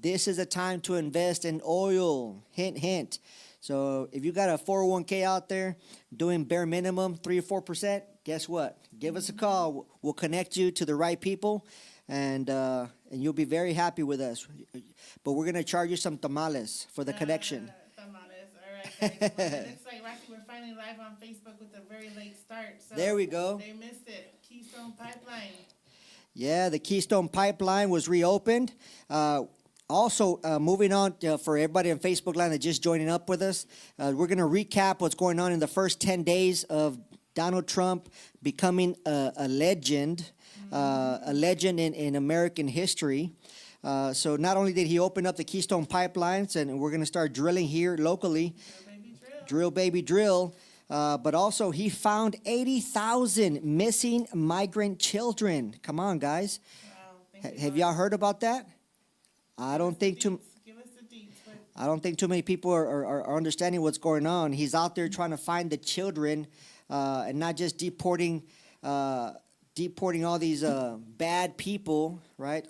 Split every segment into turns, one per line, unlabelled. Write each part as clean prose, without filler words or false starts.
This is a time to invest in oil. Hint, hint. So if you got a 401k out there doing bare minimum 3 or 4%, guess what? Give us a call. We'll connect you to the right people, and you'll be very happy with us. But we're gonna charge you some tamales for the connection.
Tamales. All right, guys. Well, it looks like Rocky, we're finally live on Facebook with a very late start. So
There we go.
They missed it. Keystone Pipeline.
Yeah, the Keystone Pipeline was reopened. Also, moving on for everybody on Facebook Live that just joining up with us, we're going to recap what's going on in the first 10 days of Donald Trump becoming a legend in American history. So not only did he open up the Keystone Pipelines, and we're going to start drilling here locally, drill baby drill, but also he found 80,000 missing migrant children. Come on, guys.
Wow.
Have y'all heard about that? I don't think
Give us the deets.
I don't think too many people are understanding what's going on. He's out there trying to find the children, and not just deporting all these bad people, right?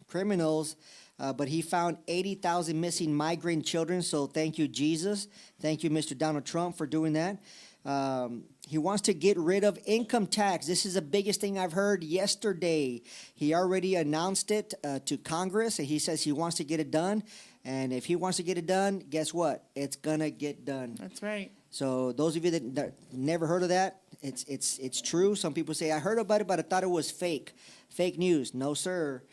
Criminals. But he found 80,000 missing migrant children. So thank you, Jesus. Thank you, Mr. Donald Trump, for doing that. He wants to get rid of income tax. This is the biggest thing I've heard yesterday. He already announced it to Congress, and he says he wants to get it done. And if he wants to get it done, guess what? It's gonna get done.
That's right.
So those of you that never heard of that, it's true. Some people say I heard about it, but I thought it was fake news. No, sir.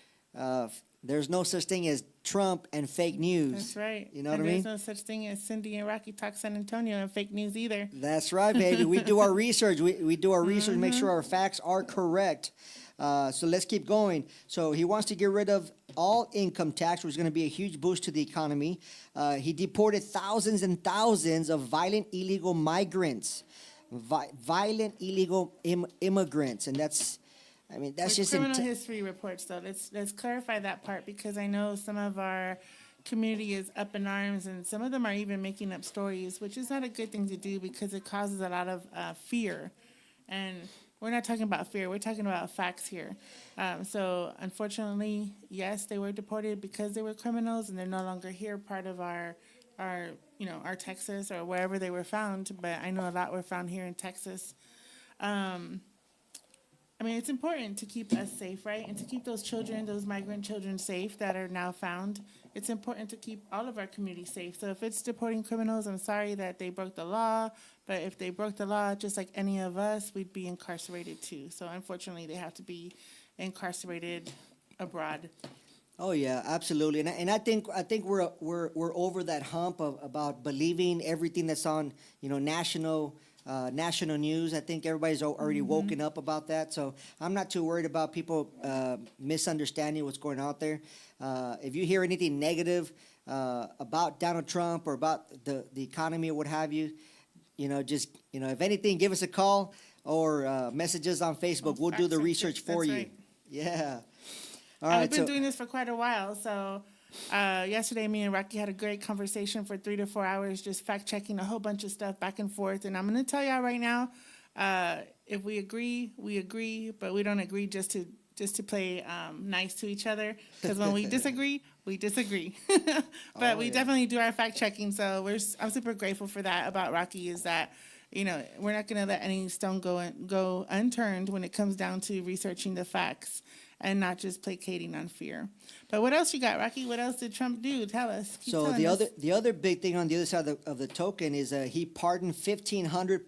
There's no such thing as Trump and fake news.
That's right.
You know what I mean?
There's no such thing as Cyndi and Rocky Talk San Antonio and fake news either.
That's right, baby. We do our research. We do our research, make sure our facts are correct. So let's keep going. So he wants to get rid of all income tax, which is going to be a huge boost to the economy. He deported thousands and thousands of violent illegal migrants, violent illegal immigrants, and that's
With
just
criminal history reports, though. Let's clarify that part, because I know some of our community is up in arms, and some of them are even making up stories, which is not a good thing to do because it causes a lot of fear. And we're not talking about fear; we're talking about facts here. So, unfortunately, yes, they were deported because they were criminals, and they're no longer here, part of our Texas or wherever they were found. But I know a lot were found here in Texas. It's important to keep us safe, right? And to keep those children, those migrant children safe that are now found. It's important to keep all of our community safe. So if it's deporting criminals, I'm sorry that they broke the law. But if they broke the law, just like any of us, we'd be incarcerated too. So unfortunately, they have to be incarcerated abroad.
Oh yeah, absolutely, and I think we're over that hump about believing everything that's on national news. I think everybody's already woken up about that, so I'm not too worried about people misunderstanding what's going on out there. If you hear anything negative about Donald Trump or about the economy or what have you, if anything, give us a call or message us on Facebook. We'll do the research for you.
Right.
Yeah. All right,
I've been doing this for quite a while, so yesterday me and Rocky had a great conversation for 3 to 4 hours, just fact-checking a whole bunch of stuff back and forth. And I'm going to tell y'all right now, if we agree, we agree, but we don't agree just to play nice to each other, because when we disagree, we disagree. But we definitely do our fact-checking, so I'm super grateful for that about Rocky, is that we're not going to let any stone go unturned when it comes down to researching the facts and not just placating on fear. But what else you got, Rocky? What else did Trump do? Tell us.
So the other big thing on the other side of the token is he pardoned 1,500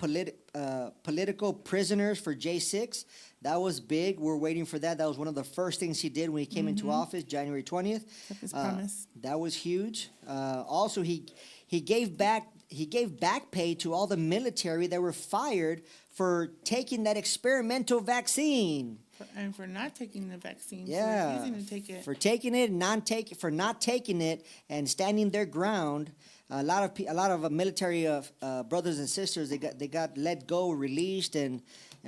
political prisoners for J6. That was big. We're waiting for that. That was one of the first things he did when he came into office, January 20th.
Kept his promise.
That was huge. Also, he gave back pay to all the military that were fired for taking that experimental vaccine.
And for not taking the vaccine,
yeah,
for refusing to take it.
For taking it and for not taking it and standing their ground. A lot of military brothers and sisters, they got let go, released, and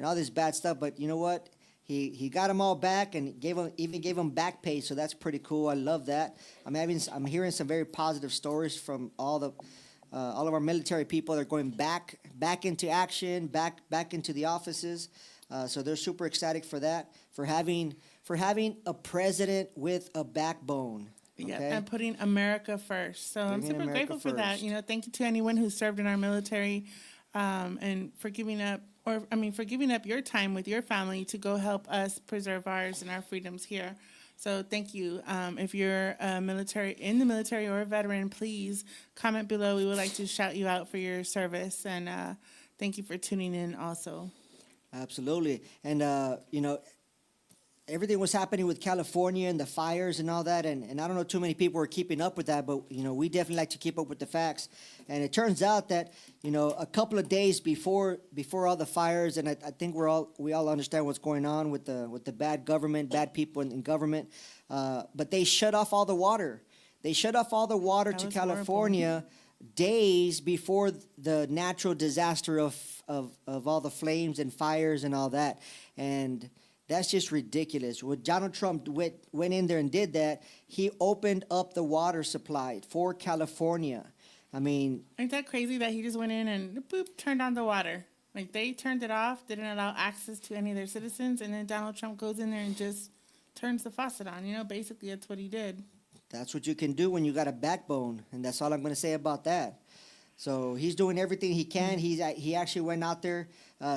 all this bad stuff. But you know what? He got them all back and even gave them back pay. So that's pretty cool. I love that. I'm hearing some very positive stories from all of our military people. They're going back into action, back into the offices. So they're super ecstatic for that, for having a president with a backbone.
Yeah,
Okay?
and putting America first. So I'm
Bringing
super
America
grateful for that.
first.
You know, thank you to anyone who served in our military, and for giving up, for giving up your time with your family to go help us preserve ours and our freedoms here. So thank you. If you're in the military or a veteran, please comment below. We would like to shout you out for your service, and thank you for tuning in also.
Absolutely. And, everything was happening with California and the fires and all that, and I don't know too many people were keeping up with that, but we definitely like to keep up with the facts. And it turns out that a couple of days before all the fires, and I think we all understand what's going on with the bad government, bad people in government, but they shut off all the water. They shut off all the water
That
to
was
California days before the natural disaster of all the flames and fires and all that, and that's just ridiculous. When Donald Trump went in there and did that, he opened up the water supply for California. I mean,
Ain't that crazy that he just went in and boop, turned on the water? Like they turned it off, didn't allow access to any of their citizens, and then Donald Trump goes in there and just turns the faucet on. Basically that's what he did.
that's what you can do when you got a backbone, and that's all I'm going to say about that. So he's doing everything he can. He actually went out there,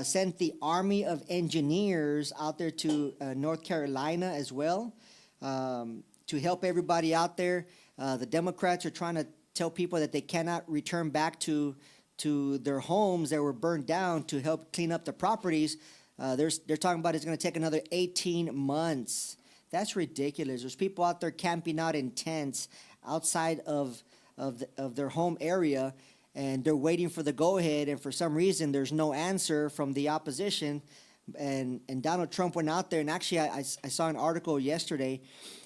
sent the Army of Engineers out there to North Carolina as well, to help everybody out there. The Democrats are trying to tell people that they cannot return back to their homes that were burned down to help clean up the properties. They're talking about it's going to take another 18 months. That's ridiculous. There's people out there camping out in tents outside of their home area, and they're waiting for the go-ahead, and for some reason there's no answer from the opposition, and Donald Trump went out there, and actually I saw an article yesterday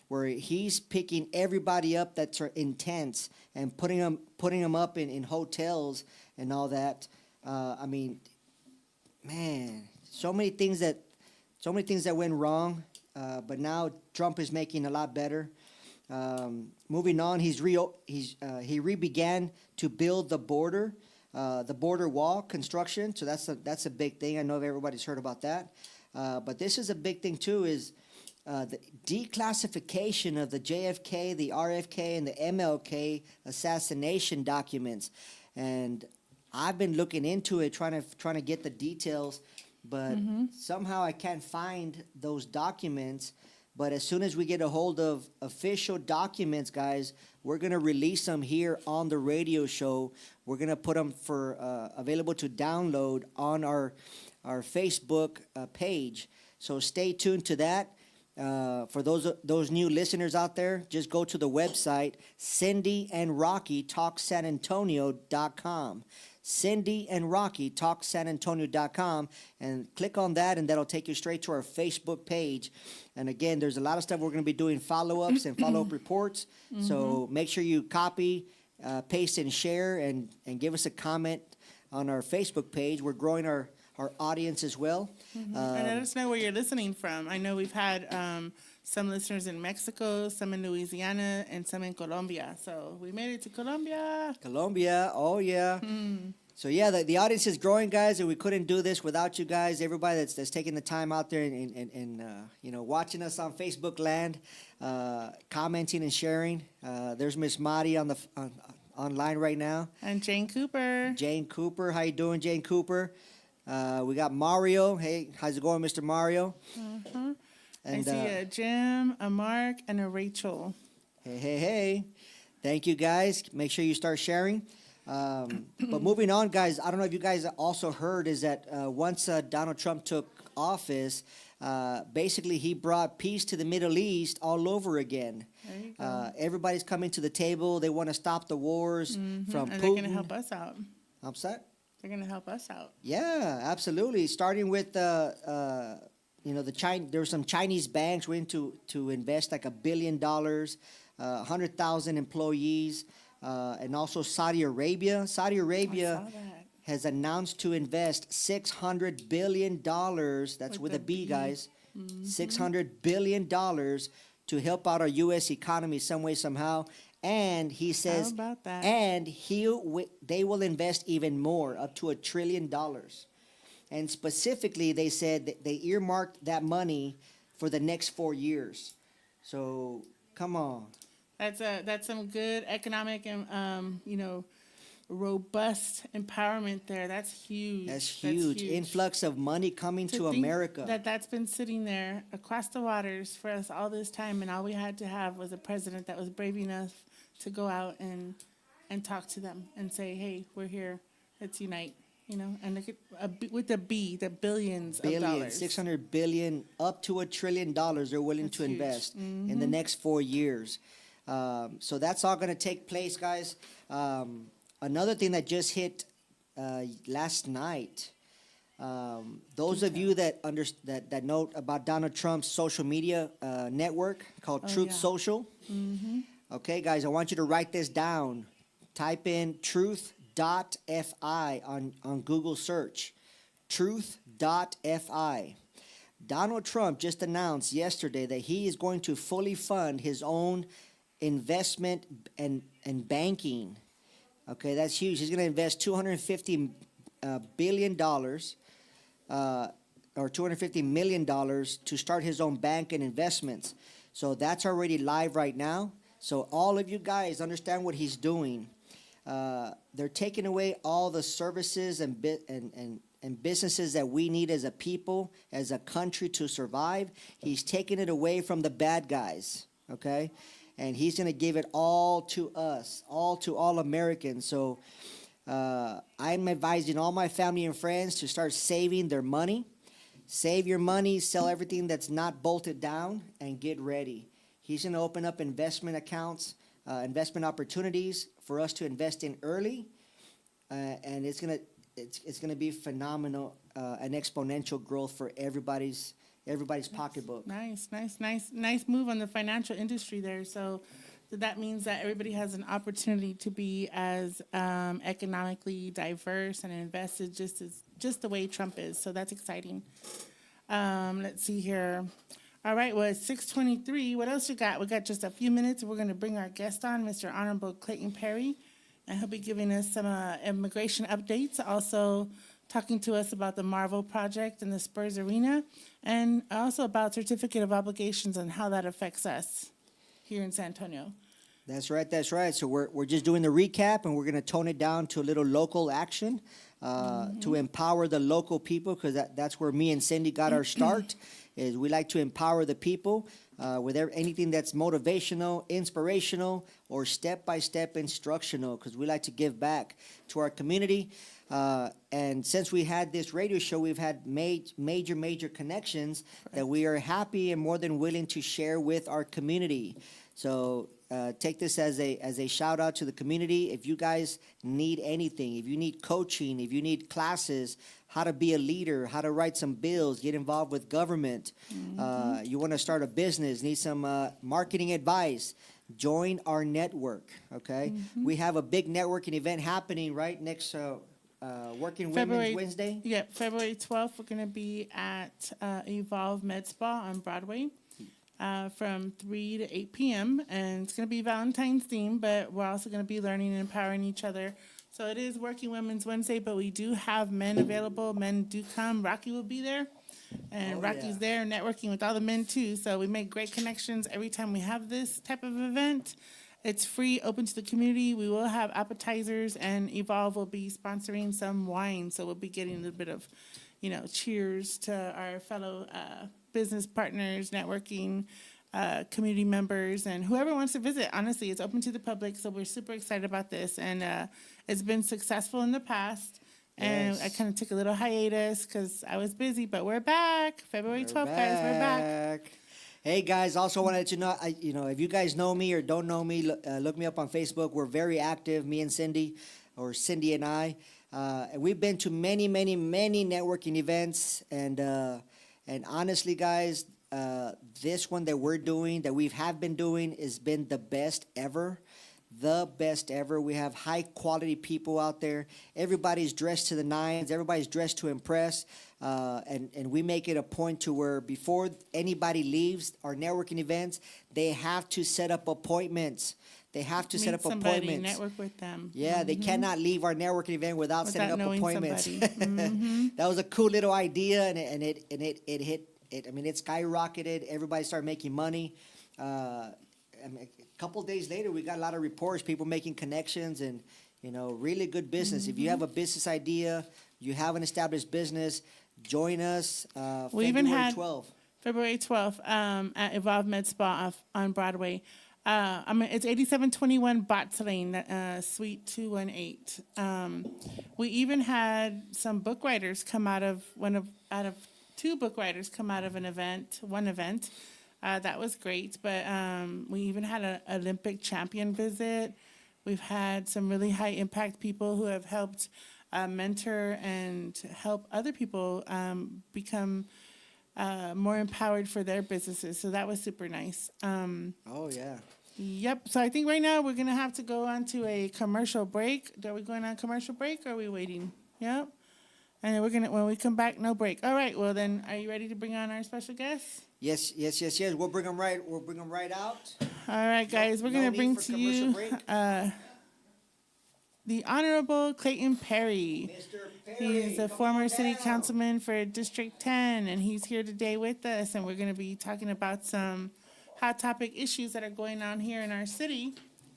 where he's picking everybody up that's in tents and putting them up in hotels and all that. I mean, man, so many things that went wrong, but now Trump is making a lot better. Moving on, he re-began to build the border wall construction. So that's a big thing. I know everybody's heard about that. But this is a big thing too, is the declassification of the JFK, the RFK, and the MLK assassination documents. And I've been looking into it, trying to get the details, but somehow I can't find those documents. But as soon as we get a hold of official documents, guys, we're going to release them here on the radio show. We're going to put them for available to download on our Facebook page. So stay tuned to that. For those new listeners out there, just go to the website, Cyndi and Rocky Talk San Antonio.com. Cyndi and Rocky Talk San Antonio.com, and click on that, and that'll take you straight to our Facebook page. And again, there's a lot of stuff we're going to be doing, follow-ups and follow-up reports. So make sure you copy, paste, and share, and give us a comment on our Facebook page. We're growing our audience as well.
And let us know where you're listening from. I know we've had some listeners in Mexico, some in Louisiana, and some in Colombia. So we made it to Colombia.
Colombia, oh yeah. So yeah, the audience is growing, guys, and we couldn't do this without you guys. Everybody that's taking the time out there and watching us on Facebook land, commenting and sharing. There's Miss Madi online right now.
And Jane Cooper.
Jane Cooper, how you doing, Jane Cooper? We got Mario. Hey, how's it going, Mr. Mario?
I see a Jim, a Mark, and a Rachel.
Hey. Thank you, guys. Make sure you start sharing. But moving on, guys, I don't know if you guys also heard is that once Donald Trump took office, basically he brought peace to the Middle East all over again.
There you go.
Everybody's coming to the table. They want to stop the wars from Putin.
And they're going to help us out.
I'm sorry?
They're going to help us out.
Yeah, absolutely. Starting with the there were some Chinese banks went to invest like $1 billion, 100,000 employees, and also Saudi Arabia. Saudi Arabia
I saw that.
has announced to invest $600 billion. That's with a B, guys. $600 billion to help out our U.S. economy some way, somehow. And he says,
How about that?
and they will invest even more, up to $1 trillion. And specifically, they said that they earmarked that money for the next 4 years. So, come on.
That's some good economic and robust empowerment there. That's huge.
That's huge. Influx of money coming to
think
America.
that's been sitting there across the waters for us all this time, and all we had to have was a president that was brave enough to go out and talk to them and say, "Hey, we're here. Let's unite." And look at with the B, the billions of dollars.
600 billion, up to $1 trillion they're willing to invest in the next 4 years. So that's all going to take place, guys. Another thing that just hit last night. Those of you that know about Donald Trump's social media network called Truth Social. Okay, guys, I want you to write this down. Type in truth.fi on Google search. Truth.fi. Donald Trump just announced yesterday that he is going to fully fund his own investment and banking. Okay, that's huge. He's going to invest $250 billion or $250 million to start his own bank and investments. So that's already live right now. So all of you guys understand what he's doing. They're taking away all the services and businesses that we need as a people, as a country to survive. He's taking it away from the bad guys, okay? And he's going to give it all to us, all to all Americans. So I'm advising all my family and friends to start saving their money. Save your money, sell everything that's not bolted down, and get ready. He's going to open up investment accounts, investment opportunities for us to invest in early, and it's gonna be phenomenal, an exponential growth for everybody's pocketbook.
Nice move on the financial industry there. So that means that everybody has an opportunity to be as economically diverse and invested just the way Trump is. So that's exciting. Let's see here. All right, well, it's 6:23. What else you got? We got just a few minutes. We're going to bring our guest on, Mr. Honorable Clayton Perry, and he'll be giving us some immigration updates, also talking to us about the Marvel project and the Spurs Arena, and also about certificate of obligations and how that affects us here in San Antonio.
That's right. So we're just doing the recap, and we're going to tone it down to a little local action to empower the local people, because that's where me and Cyndi got our start. Is we like to empower the people with anything that's motivational, inspirational, or step-by-step instructional, because we like to give back to our community. And since we had this radio show, we've had major connections that we are happy and more than willing to share with our community. So take this as a shout out to the community. If you guys need anything, if you need coaching, if you need classes, how to be a leader, how to write some bills, get involved with government, you want to start a business, need some marketing advice, join our network, okay? We have a big networking event happening right next Working Women's Wednesday.
Yeah, February 12th, we're going to be at Evolve Med Spa on Broadway. From 3 to 8 p.m. And it's going to be Valentine's themed, but we're also going to be learning and empowering each other. So it is Working Women's Wednesday, but we do have men available. Men do come. Rocky will be there. And Rocky's there networking with all the men too. So we make great connections every time we have this type of event. It's free, open to the community. We will have appetizers, and Evolve will be sponsoring some wine. So we'll be getting a little bit of, cheers to our fellow business partners, networking, community members, and whoever wants to visit. Honestly, it's open to the public, so we're super excited about this. And it's been successful in the past. And I kind of took a little hiatus because I was busy, but we're back. February 12th, guys, we're back.
Hey, guys, also wanted to know, if you guys know me or don't know me, look me up on Facebook. We're very active, me and Cyndi, or Cyndi and I. And we've been to many networking events. And honestly, guys, this one that we're doing, that we have been doing, has been the best ever. The best ever. We have high quality people out there. Everybody's dressed to the nines. Everybody's dressed to impress. And we make it a point to where before anybody leaves our networking events, they have to set up appointments. They have to set up appointments.
Network with them.
Yeah, they cannot leave our networking event without setting up appointments. That was a cool little idea, and it hit. I mean, it skyrocketed. Everybody started making money. I mean, a couple days later, we got a lot of reports, people making connections, and really good business. If you have a business idea, you have an established business, join us.
We even
February
had
12th.
February 12th at Evolve Med Spa on Broadway. It's 8721 Bots Lane, Suite 218. We even had some book writers come out of two book writers come out of one event. That was great. But we even had an Olympic champion visit. We've had some really high impact people who have helped mentor and help other people become more empowered for their businesses. So that was super nice.
Oh, yeah.
Yep. So I think right now we're going to have to go on to a commercial break. Are we going on a commercial break or are we waiting? Yep. And then when we come back, no break. All right. Well, then, are you ready to bring on our special guest?
Yes. We'll bring them right out.
All right, guys. We're going to bring to you the Honorable Clayton Perry.
Mr. Perry.
He is a former city councilman for District 10, and he's here today with us, and we're going to be talking about some hot topic issues that are going on here in our city.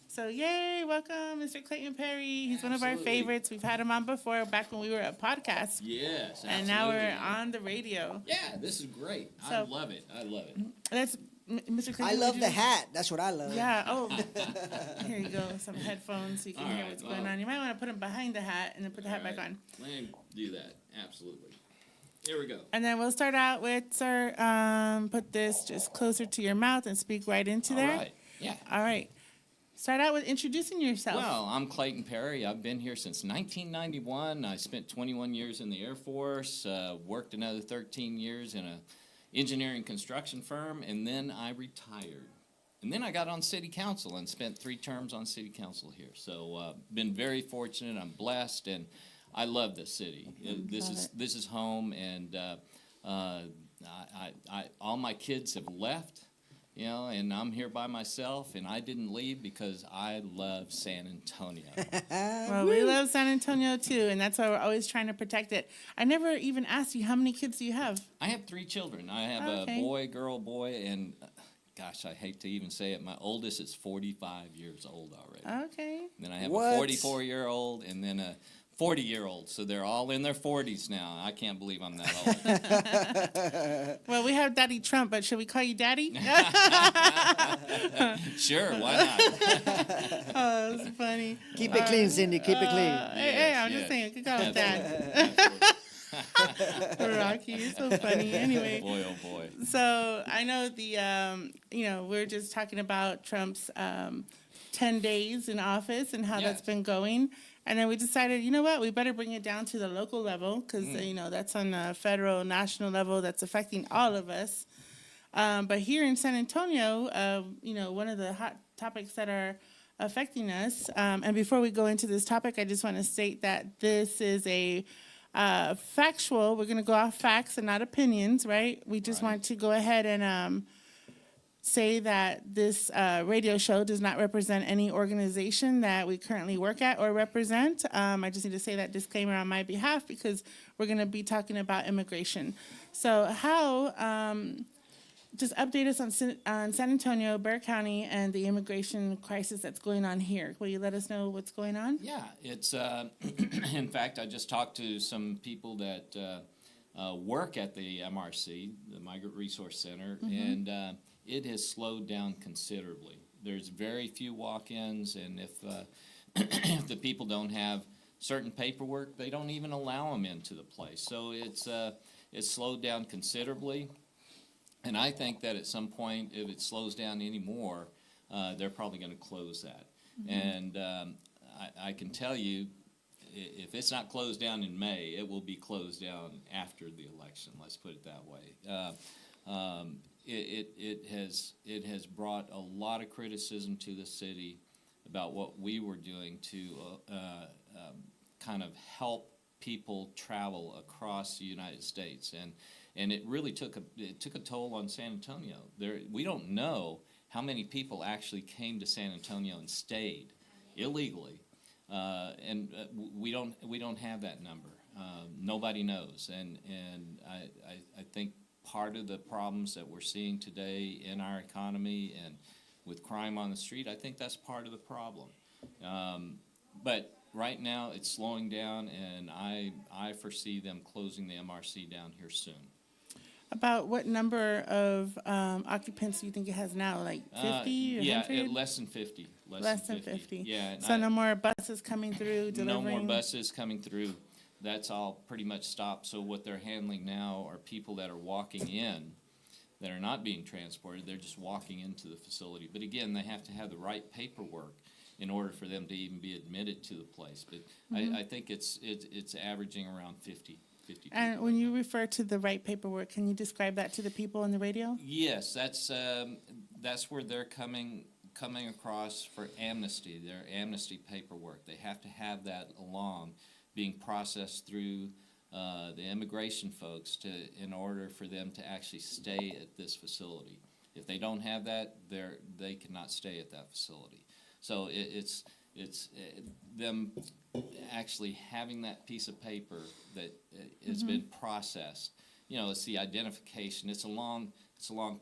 So, yay, welcome, Mr. Clayton Perry. He's one of our favorites. We've had him on before, back when we were a podcast.
Yes, absolutely.
And now we're on the radio.
Yeah, this is great. I
So-
love it.
Mr. Clayton,
I love the hat. That's what I love.
Yeah, oh, here you go, some headphones so you can
All
hear
right,
what's going
well.
on. You might want to put them behind the hat and then put the hat
All
back
right,
on.
Let me do that. Absolutely. Here we go.
And then we'll start out with, sir, put this just closer to your mouth and speak right into there.
All right. Yeah.
All right. Start out with introducing yourself.
Well, I'm Clayton Perry. I've been here since 1991. I spent 21 years in the Air Force, worked another 13 years in a engineering construction firm, and then I retired. And then I got on city council and spent 3 terms on city council here. So been very fortunate. I'm blessed, and I love this city. This is home, and all my kids have left. And I'm here by myself, and I didn't leave because I love San Antonio.
Well, we love San Antonio, too, and that's why we're always trying to protect it. I never even asked you, how many kids do you have?
I have 3 children. I have a boy, girl, boy, and gosh, I hate to even say it, my oldest is 45 years old already.
Okay.
And then I have a 44-year-old and then a 40-year-old, so they're all in their 40s now. I can't believe I'm that old.
Well, we have Daddy Trump, but should we call you Daddy?
Sure, why not?
Oh, that's funny.
Keep it clean, Cyndi. Keep it clean.
Hey, I'm just saying, you could call him Dad. Rocky, you're so funny. Anyway.
Boy, oh boy.
So I know we're just talking about Trump's 10 days in office and how that's been going. And then we decided, you know what, we better bring it down to the local level because, that's on a federal, national level that's affecting all of us. But here in San Antonio, one of the hot topics that are affecting us, and before we go into this topic, I just want to state that this is a factual, we're going to go off facts and not opinions, right? We just want to go ahead and say that this radio show does not represent any organization that we currently work at or represent. I just need to say that disclaimer on my behalf because we're going to be talking about immigration. So just update us on San Antonio, Bexar County, and the immigration crisis that's going on here. Will you let us know what's going on?
Yeah, it's, in fact, I just talked to some people that work at the MRC, the Migrant Resource Center, and it has slowed down considerably. There's very few walk-ins, and if the people don't have certain paperwork, they don't even allow them into the place. So it's slowed down considerably, and I think that at some point, if it slows down anymore, they're probably going to close that. And I can tell you, if it's not closed down in May, it will be closed down after the election. Let's put it that way. It has brought a lot of criticism to the city about what we were doing to kind of help people travel across the United States, and it really took a toll on San Antonio. We don't know how many people actually came to San Antonio and stayed illegally, and we don't have that number. Nobody knows, and I think part of the problems that we're seeing today in our economy and with crime on the street, I think that's part of the problem. But right now, it's slowing down, and I foresee them closing the MRC down here soon.
About what number of occupants do you think it has now? Like 50 or
Yeah,
100?
less than 50.
Less than 50.
Yeah. And
So no more buses coming through delivering?
no more buses coming through. That's all pretty much stopped. So what they're handling now are people that are walking in that are not being transported. They're just walking into the facility. But again, they have to have the right paperwork in order for them to even be admitted to the place. But I think it's averaging around 50 people.
And when you refer to the right paperwork, can you describe that to the people on the radio?
Yes, that's where they're coming across for amnesty, their amnesty paperwork. They have to have that along, being processed through the immigration folks in order for them to actually stay at this facility. If they don't have that, they cannot stay at that facility. So it's them actually having that piece of paper that has been processed. You know, it's the identification. It's a long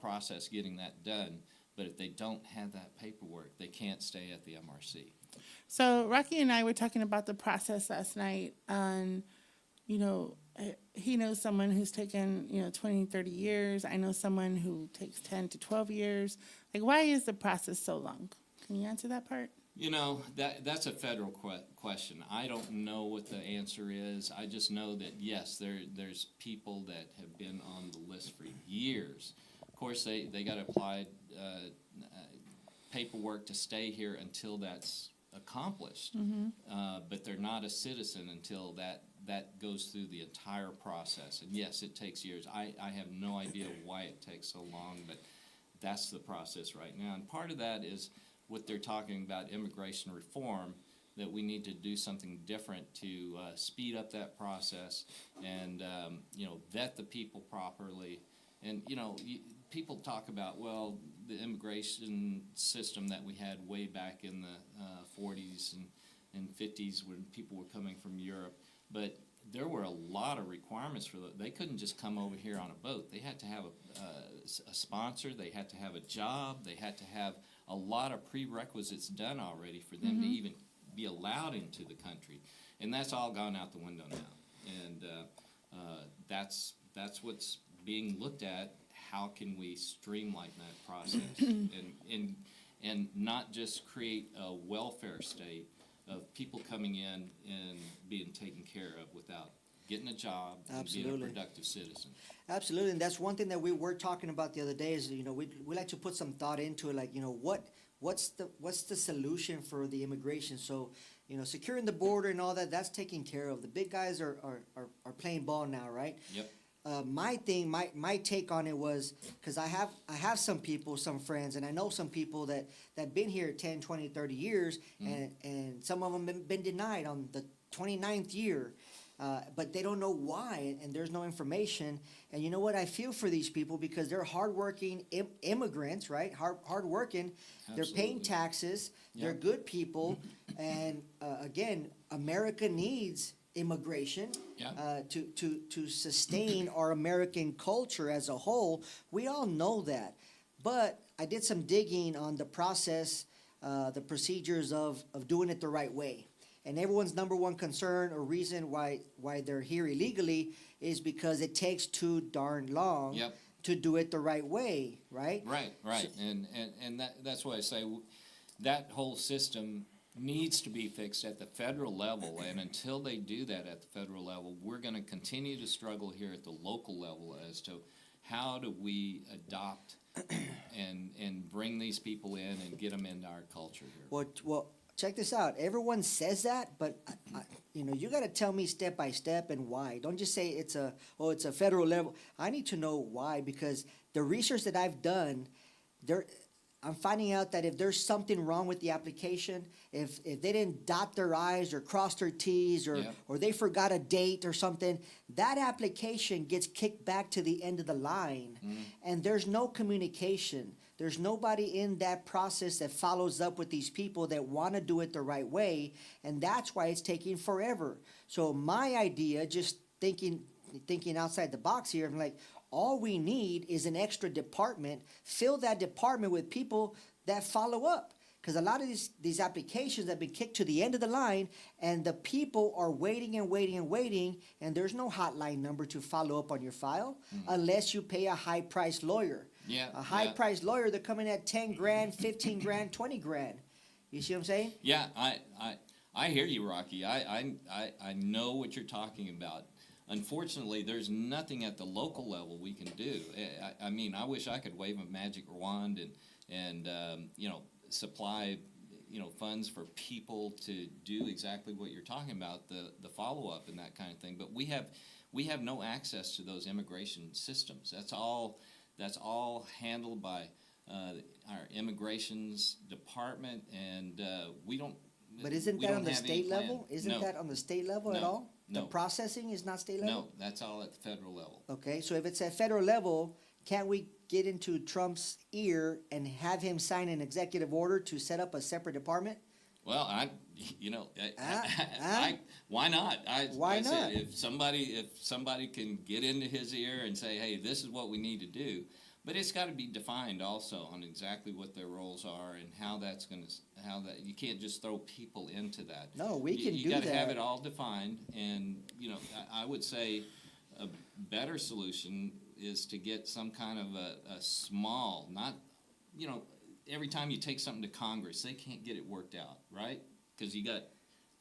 process getting that done. But if they don't have that paperwork, they can't stay at the MRC.
So Rocky and I were talking about the process last night, and, you know, he knows someone who's taken, 20, 30 years. I know someone who takes 10 to 12 years. Like, why is the process so long? Can you answer that part?
You know, that's a federal question. I don't know what the answer is. I just know that, yes, there's people that have been on the list for years. Of course, they got to apply paperwork to stay here until that's accomplished. But they're not a citizen until that goes through the entire process. And yes, it takes years. I have no idea why it takes so long, but that's the process right now. And part of that is what they're talking about, immigration reform, that we need to do something different to speed up that process and, vet the people properly. And, people talk about, well, the immigration system that we had way back in the 40s and 50s when people were coming from Europe. But there were a lot of requirements for that. They couldn't just come over here on a boat. They had to have a sponsor. They had to have a job. They had to have a lot of prerequisites done already for them to even be allowed into the country. And that's all gone out the window now. And that's what's being looked at. How can we streamline that process and not just create a welfare state of people coming in and being taken care of without getting a job and being a productive citizen.
Absolutely, and that's one thing that we were talking about the other day is, we like to put some thought into it, like, what's the solution for the immigration? So, securing the border and all that, that's taken care of. The big guys are playing ball now, right?
Yep.
My take on it was, because I have some friends, and I know some people that been here 10, 20, 30 years, and some of them been denied on the 29th year. But they don't know why, and there's no information. And you know what? I feel for these people because they're hardworking immigrants, right? Hardworking. They're paying taxes.
Yep.
They're good people. And again, America needs immigration to sustain our American culture as a whole. We all know that. But I did some digging on the process, the procedures of doing it the right way. And everyone's number one concern or reason why they're here illegally is because it takes too darn long to do it the right way, right?
Right. So, and that's why I say that whole system needs to be fixed at the federal level. And until they do that at the federal level, we're going to continue to struggle here at the local level as to how do we adopt and bring these people in and get them into our culture here.
Well, check this out. Everyone says that, but you got to tell me step by step and why. Don't just say it's a federal level. I need to know why, because the research that I've done, I'm finding out that if there's something wrong with the application, if they didn't dot their I's or cross their T's or they forgot a date or something, that application gets kicked back to the end of the line, and there's no communication. There's nobody in that process that follows up with these people that want to do it the right way, and that's why it's taking forever. So my idea, just thinking outside the box here, I'm like, All we need is an extra department. Fill that department with people that follow up. Because a lot of these applications have been kicked to the end of the line, and the people are waiting and waiting and waiting, and there's no hotline number to follow up on your file unless you pay a high-priced lawyer.
Yeah,
A high-priced lawyer, they're coming at 10 grand, 15 grand, 20 grand. You see what I'm saying?
Yeah, I hear you, Rocky. I know what you're talking about. Unfortunately, there's nothing at the local level we can do. I mean, I wish I could wave a magic wand and you know, supply, you know, funds for people to do exactly what you're talking about, the follow-up and that kind of thing. But we have no access to those immigration systems. That's all handled by our immigrations department, and we don't.
But isn't
we
that
don't
on the
have any
state
plan.
level? Isn't
No.
that on the state level at
No.
all? The
No.
processing is not state level?
No, that's all at the federal level.
Okay, so if it's at federal level, can't we get into Trump's ear and have him sign an executive order to set up a separate department?
Well, why not?
Why
I said,
not?
if somebody can get into his ear and say, hey, this is what we need to do, but it's got to be defined also on exactly what their roles are and how you can't just throw people into that.
No, we can do
You got to have
that.
it all defined, and you know, I would say a better solution is to get some kind of a small, not, you know, every time you take something to Congress, they can't get it worked out, right? Because you got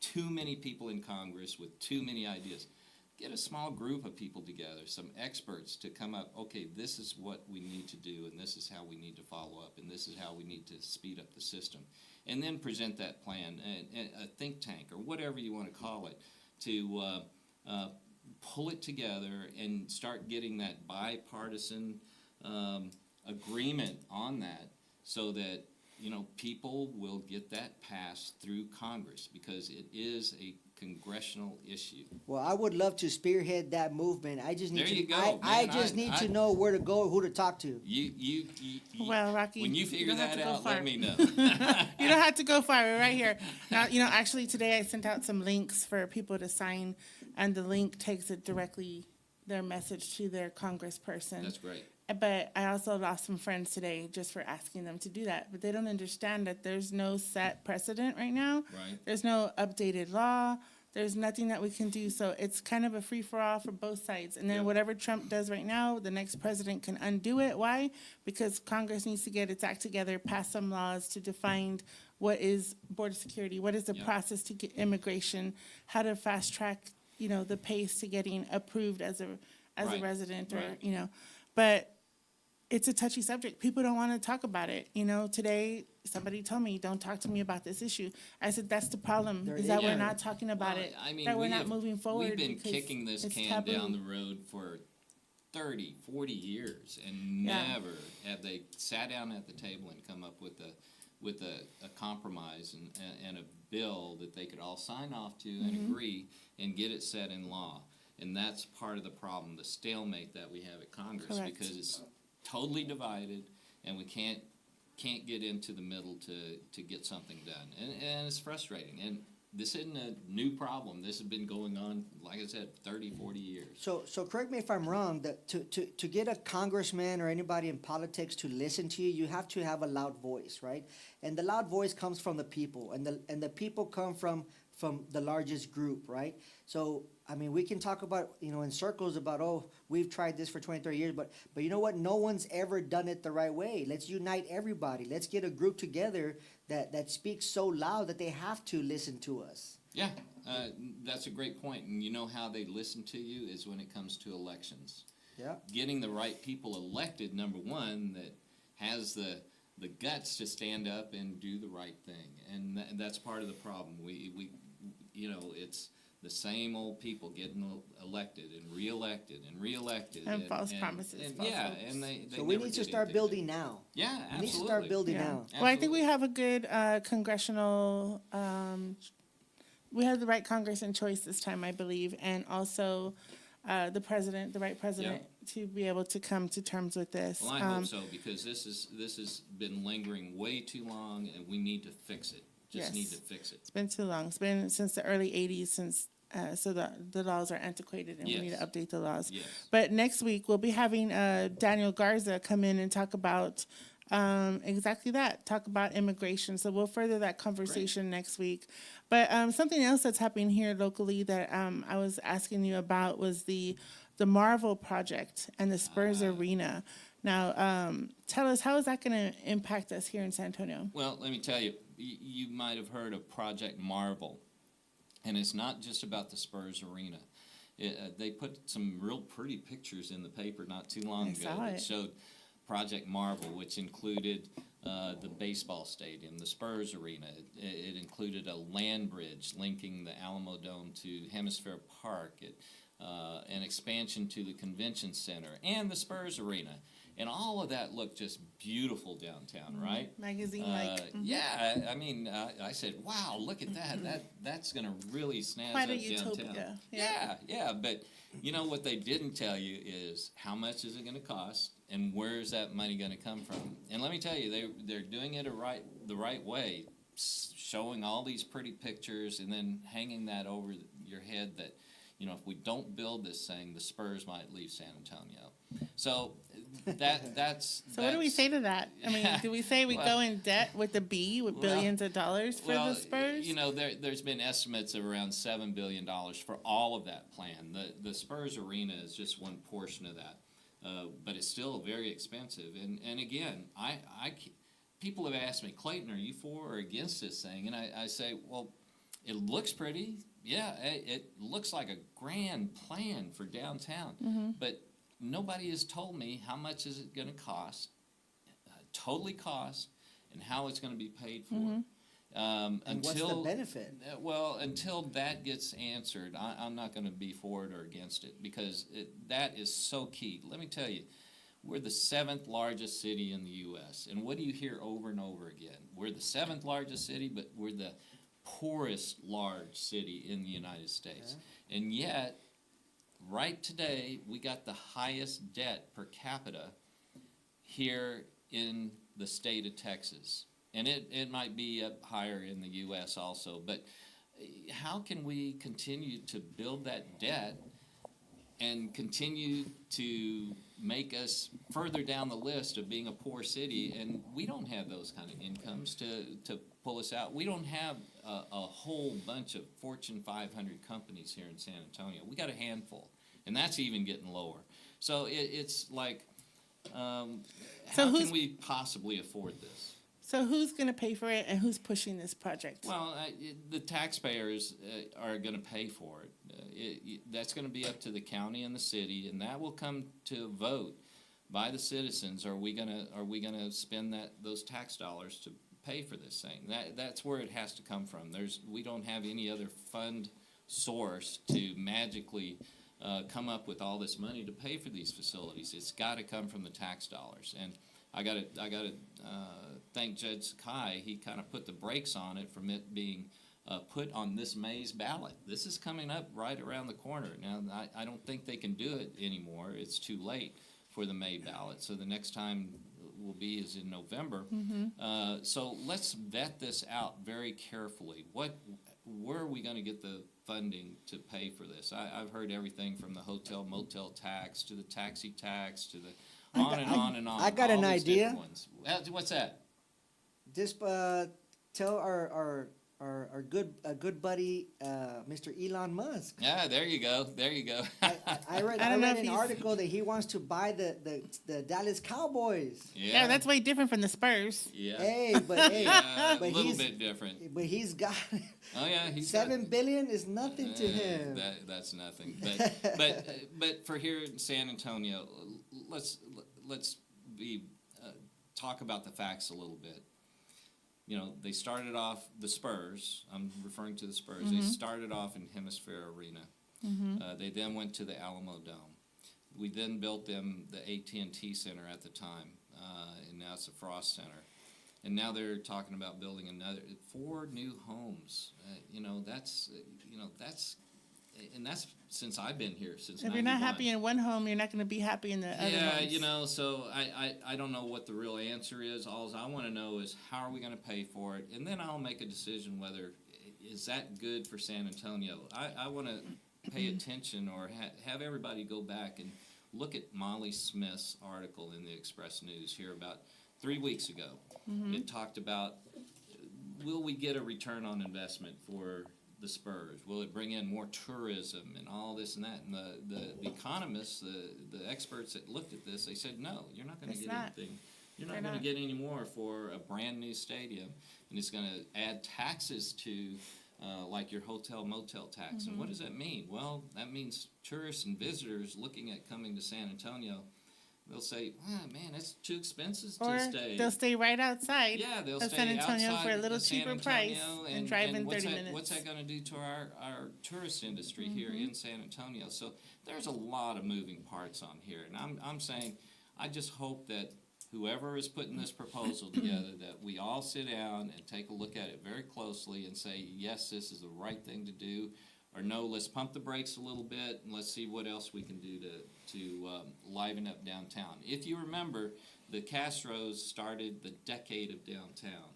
too many people in Congress with too many ideas. Get a small group of people together, some experts to come up, okay, this is what we need to do, and this is how we need to follow up, and this is how we need to speed up the system. And then present that plan, and a think tank, or whatever you want to call it, to pull it together and start getting that bipartisan agreement on that, so that, you know, people will get that passed through Congress, because it is a congressional issue.
Well, I would love to spearhead that movement. I just need
There
to.
you go,
I
man.
just need to know where to go, who to talk to.
You
Well, Rocky,
when you
you
figure
don't have
that
to go
out,
far.
let me know.
You don't have to go far. We're right here. Now, you know, actually today I sent out some links for people to sign, and the link takes it directly, their message to their congressperson.
That's great.
But I also lost some friends today just for asking them to do that. But they don't understand that there's no set precedent right now.
Right.
There's no updated law. There's nothing that we can do. So it's kind of a free-for-all for both sides. And then
Yeah.
whatever Trump does right now, the next president can undo it. Why? Because Congress needs to get its act together, pass some laws to define what is border security, what is the
Yeah.
process to get immigration, how to fast-track, you know, the pace to getting approved as a
Right.
resident, or,
Right.
you know. But it's a touchy subject. People don't want to talk about it. You know, today somebody told me, don't talk to me about this issue. I said, that's the problem,
They're
is that we're
ignorant.
not talking about
Well,
it,
I mean,
that we're
we
not
have-
moving forward.
We've been
because
kicking this
it's
can
taboo.
down the road for 30, 40 years, and
Yeah.
never have they sat down at the table and come up with a compromise and a bill that they could all sign off to and
Mm-hmm.
agree and get it set in law. And that's part of the problem, the stalemate that we have at Congress,
Correct.
because it's totally divided, and we can't get into the middle to get something done. And it's frustrating. And this isn't a new problem. This has been going on, like I said, 30, 40 years.
So correct me if I'm wrong. That to get a congressman or anybody in politics to listen to you, you have to have a loud voice, right? And the loud voice comes from the people, and the people come from the largest group, right? So I mean, we can talk about, you know, in circles about, oh, we've tried this for 20, 30 years, but you know what? No one's ever done it the right way. Let's unite everybody. Let's get a group together that speaks so loud that they have to listen to us.
Yeah, that's a great point. And you know how they listen to you is when it comes to elections.
Yeah.
Getting the right people elected, number one, that has the guts to stand up and do the right thing. And that's part of the problem. We you know, it's the same old people getting elected and reelected and reelected.
And false promises, false
yeah,
hopes.
and they
So we
never
need to
get
start
anything
building
done.
now.
Yeah,
We
absolutely.
need to start building
Yeah.
now.
Well, I think we
Absolutely.
have a good congressional, we have the right Congress in choice this time, I believe, and also the president, the right president, to be able to come to terms with this.
Well, I hope so, because this has been lingering way too long, and we need to fix it. Just
Yes.
need to fix it.
It's been too long. It's been since the early 80s since So the laws are antiquated and we need to
Yes.
update the laws.
Yes.
But next week we'll be having Daniel Garza come in and talk about exactly that, talk about immigration. So we'll further that conversation next week. But something else that's happening here locally that I was asking you about was the Marvel project and the Spurs Arena. Now, tell us, how is that going to impact us here in San Antonio?
Well, let me tell you, you might have heard of Project Marvel, and it's not just about the Spurs Arena. They put some real pretty pictures in the paper not too long
I
ago
saw
that
it.
showed Project Marvel, which included the baseball stadium, the Spurs Arena. It included a land bridge linking the Alamo Dome to Hemisphere Park, an expansion to the convention center, and the Spurs Arena. And all of that looked just beautiful downtown, right?
Magazine-like.
Yeah, I mean, I said, wow, look at that. That's going to really snazz
Quite
up
a utopia.
downtown.
Yeah.
Yeah, but you know what they didn't tell you is how much is it going to cost and where is that money going to come from? And let me tell you, they're doing it the right way, showing all these pretty pictures and then hanging that over your head that, you know, if we don't build this thing, the Spurs might leave San Antonio. So that's.
So what do we say to that? I mean, do we say we go in debt with the B with billions of dollars for the Spurs?
You know, there's been estimates of around $7 billion for all of that plan. The Spurs Arena is just one portion of that, but it's still very expensive. And again, people have asked me, Clayton, are you for or against this thing? And I say, well, it looks pretty. Yeah, it looks like a grand plan for downtown, but nobody has told me how much is it going to cost, totally cost, and how it's going to be paid for.
And what's the benefit?
Well, until that gets answered, I'm not going to be for it or against it because that is so key. Let me tell you, we're the 7th largest city in the U.S., and what do you hear over and over again? We're the 7th largest city, but we're the poorest large city in the United States. Yeah. And yet, right today, we got the highest debt per capita here in the state of Texas. And it might be up higher in the U.S. also. But how can we continue to build that debt and continue to make us further down the list of being a poor city? And we don't have those kind of incomes to pull us out. We don't have a whole bunch of Fortune 500 companies here in San Antonio. We got a handful. And that's even getting lower. So it's like, how can we possibly afford this?
So who's going to pay for it, and who's pushing this project?
Well, the taxpayers are going to pay for it. That's going to be up to the county and the city, and that will come to a vote by the citizens. Are we going to spend those tax dollars to pay for this thing? That's where it has to come from. We don't have any other fund source to magically come up with all this money to pay for these facilities. It's got to come from the tax dollars. And I got to thank Judge Sakai. He kind of put the brakes on it from it being put on this May's ballot. This is coming up right around the corner. Now, I don't think they can do it anymore. It's too late for the May ballot. So the next time will be is in November. So let's vet this out very carefully. Where are we going to get the funding to pay for this? I've heard everything from the hotel motel tax to the taxi tax to the on and on.
I got an idea.
What's that?
Just tell our good buddy, Mr. Elon Musk.
Yeah, there you go.
I read an article that he wants to buy the Dallas Cowboys.
Yeah, that's way different from the Spurs.
Yeah.
Hey, but
a little bit different.
But he's got.
Oh yeah, he's
$7 billion is nothing to him.
That's nothing. But for here in San Antonio, let's talk about the facts a little bit. You know, they started off the Spurs. I'm referring to the Spurs. They started off in Hemisphere Arena. They then went to the Alamo Dome. We then built them the AT&T Center at the time, and now it's the Frost Center. And now they're talking about building 4 new homes. That's since I've been here since.
If you're not happy in one home, you're not going to be happy in the other homes.
Yeah, so I don't know what the real answer is. All I want to know is how are we going to pay for it, and then I'll make a decision whether is that good for San Antonio? I want to pay attention or have everybody go back and look at Molly Smith's article in the Express News here about 3 weeks ago. It talked about, will we get a return on investment for the Spurs? Will it bring in more tourism and all this and that? And the economists, the experts that looked at this, they said, no, you're not going to get anything. You're not going to get any more for a brand new stadium, and it's going to add taxes to like your hotel motel tax. And what does that mean? Well, that means tourists and visitors looking at coming to San Antonio, they'll say, man, that's too expensive to stay.
They'll stay right outside
They'll
of
stay
San Antonio
outside
for a little
of San
cheaper
Antonio,
price and drive in 30 minutes.
What's that going to do to our tourist industry here in San Antonio? So there's a lot of moving parts on here. And I'm saying, I just hope that whoever is putting this proposal together, that we all sit down and take a look at it very closely and say, yes, this is the right thing to do, or no, let's pump the brakes a little bit and let's see what else we can do to liven up downtown. If you remember, the Castros started the decade of downtown.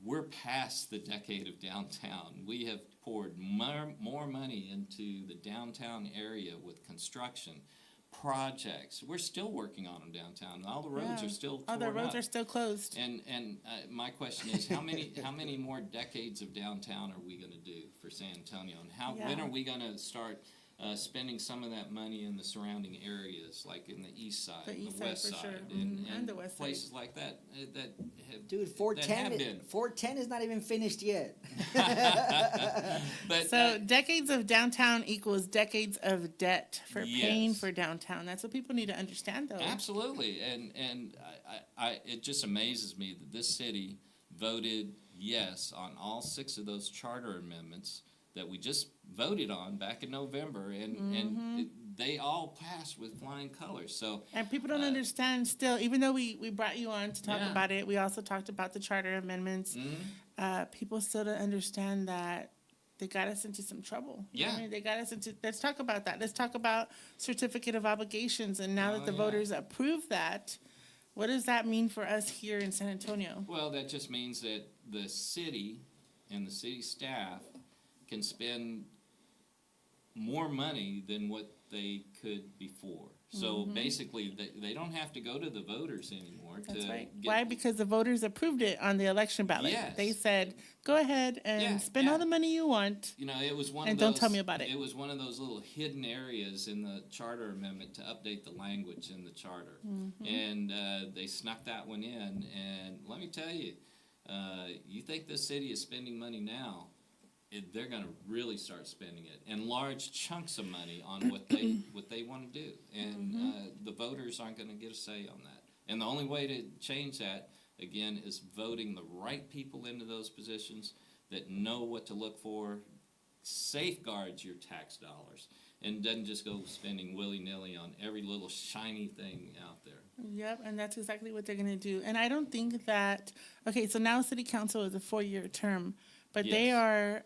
We're past the decade of downtown. We have poured more money into the downtown area with construction, projects. We're still working on them downtown. All the roads are still torn
All the roads
up.
are still closed.
And my question is, how many more decades of downtown are we going to do for San Antonio? And when are we going to start spending some of that money in the surrounding areas, like in the east side, the west side,
sure.
and
the west
places like that that have
Dude,
that have been.
410 is not even finished yet.
But
So decades of downtown equals decades of debt for paying
Yes.
for downtown. That's what people need to understand, though.
Absolutely, and I it just amazes me that this city voted yes on all 6 of those charter amendments that we just voted on back in November, and they all passed with flying colors. So
And people don't understand still, even though we brought you on to talk
Yeah.
about it, we also talked about the charter amendments. People still don't understand that they got us into some trouble. You know what I
Yeah.
mean? They got us into, let's talk about that. Let's talk about certificate of obligations. And now that the voters approve that, what does that mean for us here in San Antonio?
well, that just means that the city and the city staff can spend more money than what they could before. So basically, they don't have to go to the voters anymore.
That's
to
right.
get,
Why? Because the voters approved it on the election ballot.
Yes.
They said, go ahead and
Yeah,
spend all
yeah.
the money you want.
You know, it was one
And
of those.
don't tell me about it.
It was one of those little hidden areas in the charter amendment to update the language in the charter, and they snuck that one in. And let me tell you, you think the city is spending money now? They're going to really start spending it, and large chunks of money on what they want to do, and the voters aren't going to get a say on that. And the only way to change that, again, is voting the right people into those positions that know what to look for, safeguards your tax dollars, and doesn't just go spending willy-nilly on every little shiny thing out there.
Yep, and that's exactly what they're going to do. And I don't think that, okay, so now city council is a 4-year term, but they
Yes.
are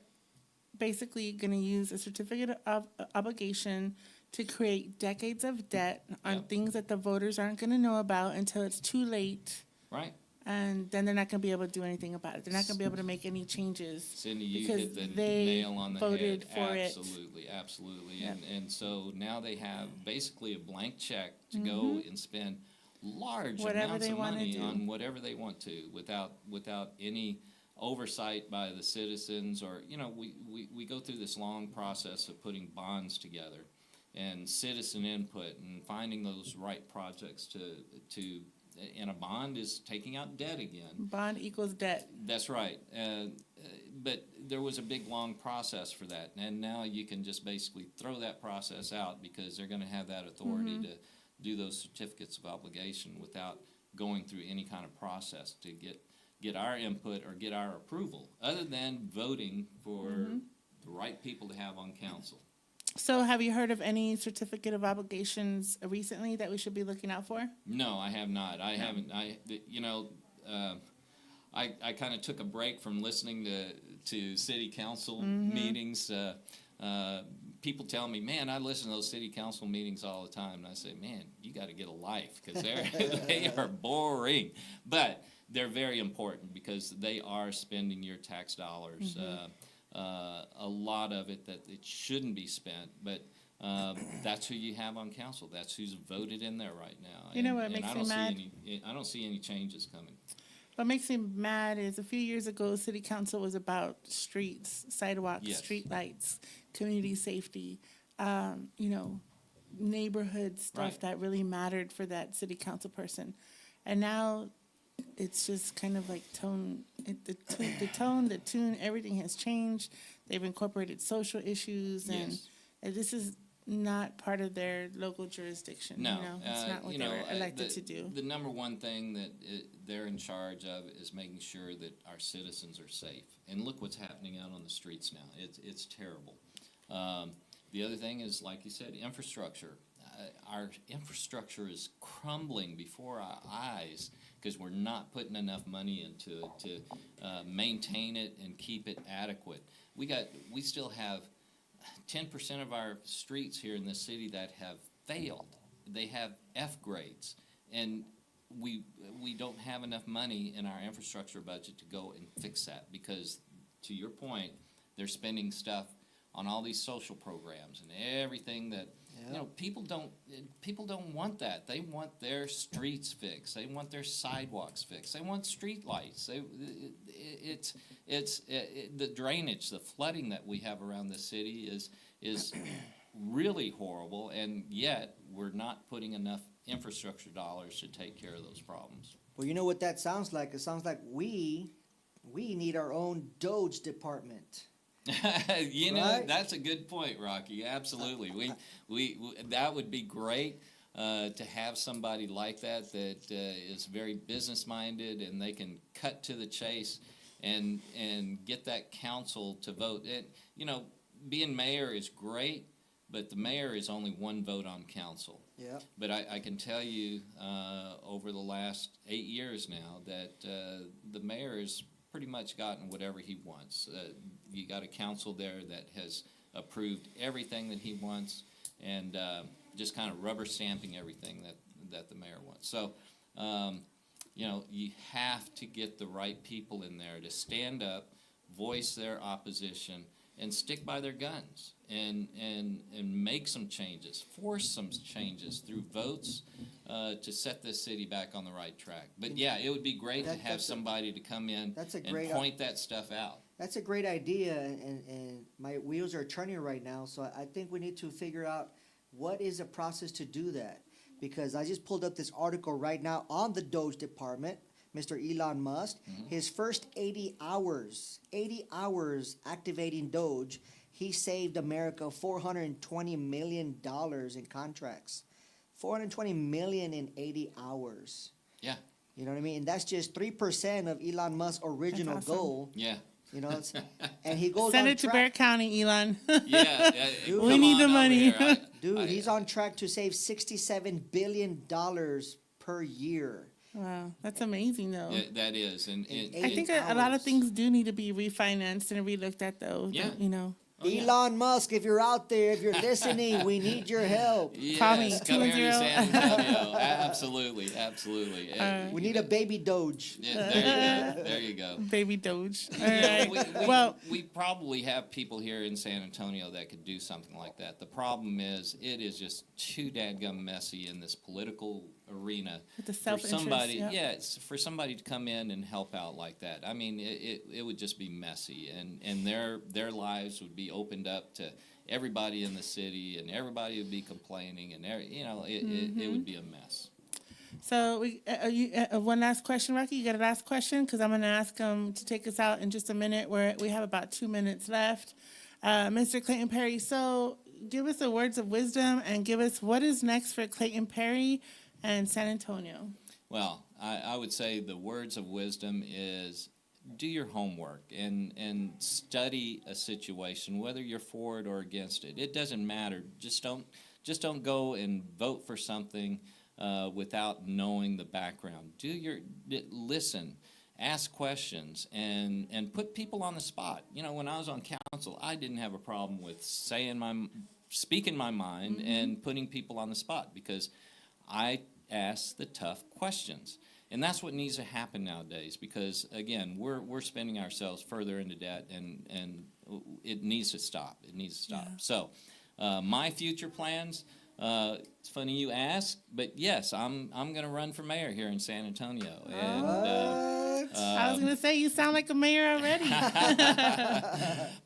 basically going to use a certificate of obligation to create decades of debt on
Yep.
things that the voters aren't going to know about until it's too late.
Right?
And then they're not going to be able to do anything about it. They're not going to be able to make any changes.
Cindy, you
Because
hit the
they
nail on the
voted
head.
for it.
Absolutely, absolutely.
Yep.
And so now they have basically a blank check to go and spend large
Whatever
amounts
they
of
wanna
money
do.
on whatever they want to without any oversight by the citizens, or we go through this long process of putting bonds together and citizen input and finding those right projects to and a bond is taking out debt again.
Bond equals debt.
That's right. But there was a big, long process for that. And now you can just basically throw that process out because they're going to have that authority to do those certificates of obligation without going through any kind of process to get our input or get our approval, other than voting for the right people to have on council.
So have you heard of any certificate of obligations recently that we should be looking out for?
No, I have not. I haven't. I kind of took a break from listening to city council meetings. People tell me, man, I listen to those city council meetings all the time. And I say, man, you got to get a life because they are boring. But they're very important because they are spending your tax dollars. A lot of it that it shouldn't be spent, but that's who you have on council. That's who's voted in there right now.
You know what makes me mad?
I don't see any changes coming.
What makes me mad is a few years ago, city council was about streets, sidewalks,
Yes.
street lights, community safety, you know, neighborhood stuff
Right.
that really mattered for that city council person. And now it's just kind of like the tune, everything has changed. They've incorporated social issues, and
Yes.
this is not part of their local jurisdiction.
No,
You know, it's not what
you
they
know,
were elected to do.
The number one thing that they're in charge of is making sure that our citizens are safe. And look what's happening out on the streets now. It's terrible. The other thing is, like you said, infrastructure. Our infrastructure is crumbling before our eyes because we're not putting enough money into it to maintain it and keep it adequate. We still have 10% of our streets here in the city that have failed. They have F grades, and we don't have enough money in our infrastructure budget to go and fix that because, to your point, they're spending stuff on all these social programs and everything that you know people don't want that. They want their streets fixed. They want their sidewalks fixed. They want street lights. The drainage, the flooding that we have around the city is really horrible, and yet we're not putting enough infrastructure dollars to take care of those problems.
Well, you know what that sounds like? It sounds like we need our own Doge department.
You know,
Right?
that's a good point, Rocky. Absolutely. We that would be great to have somebody like that is very business minded and they can cut to the chase and get that council to vote. And you know, being mayor is great, but the mayor is only one vote on council.
Yeah.
But I can tell you over the last 8 years now that the mayor has pretty much gotten whatever he wants. You got a council there that has approved everything that he wants and just kind of rubber stamping everything that the mayor wants. So, you know, you have to get the right people in there to stand up, voice their opposition, and stick by their guns and make some changes, force some changes through votes to set this city back on the right track. But yeah, it would be great to have somebody to come in and point that stuff out.
That's a great idea, and my wheels are turning right now, so I think we need to figure out what is the process to do that. Because I just pulled up this article right now on the Doge department, Mr. Elon Musk. His first 80 hours activating Doge, he saved America $420 million in contracts. $420 million in 80 hours.
Yeah.
You know what I mean? And that's just 3% of Elon Musk's original
That's awesome.
goal.
Yeah.
You know, and he goes
Send
on
it to
track.
Bear County, Elon.
Yeah.
Dude,
we
come
need
on
the
over
money.
here.
Dude, he's on track to save $67 billion per year.
Wow, that's amazing, though.
Yeah, that is. And
I think a lot of things do need to be refinanced and relooked at, though.
Yeah.
You know.
Oh, yeah.
Elon Musk, if you're out there, if you're listening, we need your help.
Call me,
Yes, come here to
210.
San Antonio. Absolutely.
We need a baby Doge.
Yeah, there you go.
Baby Doge. All
You know,
right.
we,
Well,
we probably have people here in San Antonio that could do something like that. The problem is it is just too dadgum messy in this political arena
with the
for
self-interest.
somebody.
Yep.
Yeah, it's for somebody to come in and help out like that. I mean, it would just be messy, and their lives would be opened up to everybody in the city, and everybody would be complaining, and it would be a mess.
So one last question, Rocky. You got a last question? Because I'm going to ask him to take us out in just a minute. We have about 2 minutes left. Mr. Clayton Perry, so give us the words of wisdom and give us what is next for Clayton Perry and San Antonio.
Well, I would say the words of wisdom is do your homework and study a situation, whether you're for it or against it. It doesn't matter. Just don't go and vote for something without knowing the background. Listen, ask questions, and put people on the spot. You know, when I was on council, I didn't have a problem with speaking my mind and putting people on the spot because I ask the tough questions. And that's what needs to happen nowadays because, again, we're spending ourselves further into debt, and it needs to stop. It needs to stop.
Yeah.
So my future plans, it's funny you ask, but yes, I'm going to run for mayor here in San Antonio. And
I was going to say, you sound like a mayor already.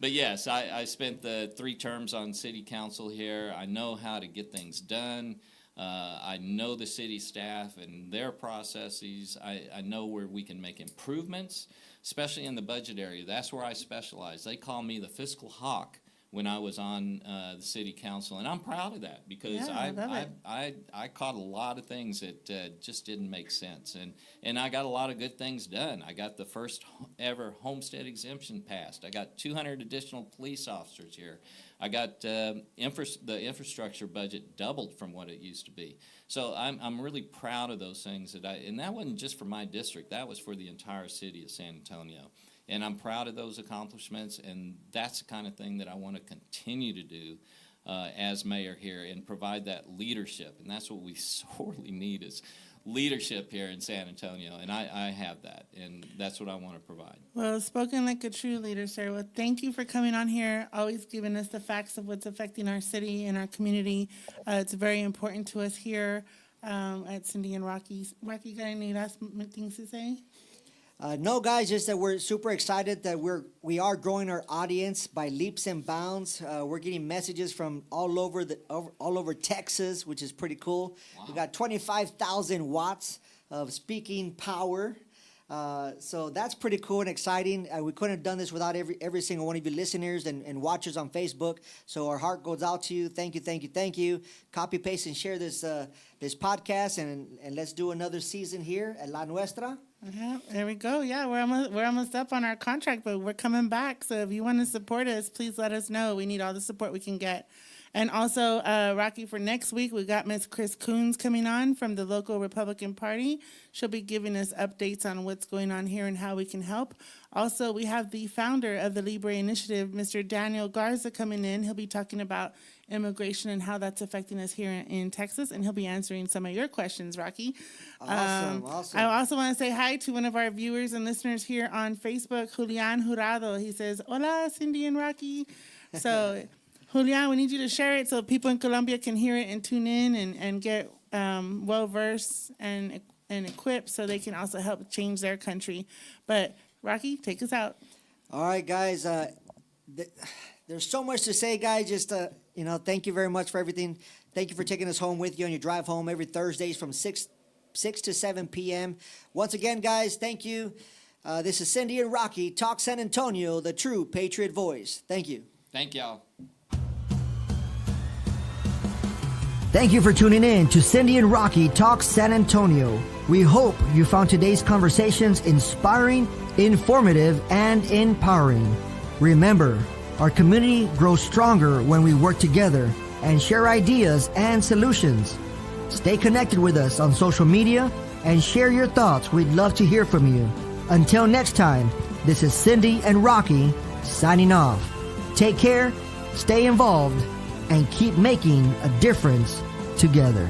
but yes, I spent the 3 terms on city council here. I know how to get things done. I know the city staff and their processes. I know where we can make improvements, especially in the budget area. That's where I specialize. They call me the fiscal hawk when I was on the city council, and I'm proud of that because
Yeah,
I caught a lot of things that just didn't make sense, and I got a lot of good things done. I got the first ever homestead exemption passed. I got 200 additional police officers here. I got the infrastructure budget doubled from what it used to be. So I'm really proud of those things and that wasn't just for my district. That was for the entire city of San Antonio. And I'm proud of those accomplishments, and that's the kind of thing that I want to continue to do as mayor here and provide that leadership. And that's what we sorely need is leadership here in San Antonio, and I have that, and that's what I want to provide.
Well, spoken like a true leader, sir. Well, thank you for coming on here, always giving us the facts of what's affecting our city and our community. It's very important to us here at Cyndi and Rocky. Rocky, got any last things to say?
No, guys, just that we're super excited that we are growing our audience by leaps and bounds. We're getting messages from all over Texas, which is pretty cool.
Wow.
We got 25,000 watts of speaking power. So that's pretty cool and exciting. We couldn't have done this without every single one of you listeners and watchers on Facebook. So our heart goes out to you. Thank you, thank you, thank you. Copy, paste, and share this podcast, and let's do another season here at La Nuestra.
Yeah, there we go. Yeah, we're almost up on our contract, but we're coming back. So if you want to support us, please let us know. We need all the support we can get. And also, Rocky, for next week, we got Miss Chris Coons coming on from the local Republican Party. She'll be giving us updates on what's going on here and how we can help. Also, we have the founder of the Libre Initiative, Mr. Daniel Garza, coming in. He'll be talking about immigration and how that's affecting us here in Texas, and he'll be answering some of your questions, Rocky.
Awesome.
I also want to say hi to one of our viewers and listeners here on Facebook, Julian Jurado. He says, "Hola, Cyndi and Rocky." So, Julian, we need you to share it so people in Colombia can hear it and tune in and get well-versed and equipped so they can also help change their country. But, Rocky, take us out.
All right, guys. There's so much to say, guys. Just, thank you very much for everything. Thank you for taking us home with you on your drive home every Thursdays from 6 to 7 p.m. Once again, guys, thank you. This is Cyndi and Rocky, Talk San Antonio, the true patriot voice. Thank you.
Thank y'all.
Thank you for tuning in to Cyndi and Rocky Talk San Antonio. We hope you found today's conversations inspiring, informative, and empowering. Remember, our community grows stronger when we work together and share ideas and solutions. Stay connected with us on social media and share your thoughts. We'd love to hear from you. Until next time, this is Cyndi and Rocky signing off. Take care, stay involved, and keep making a difference together.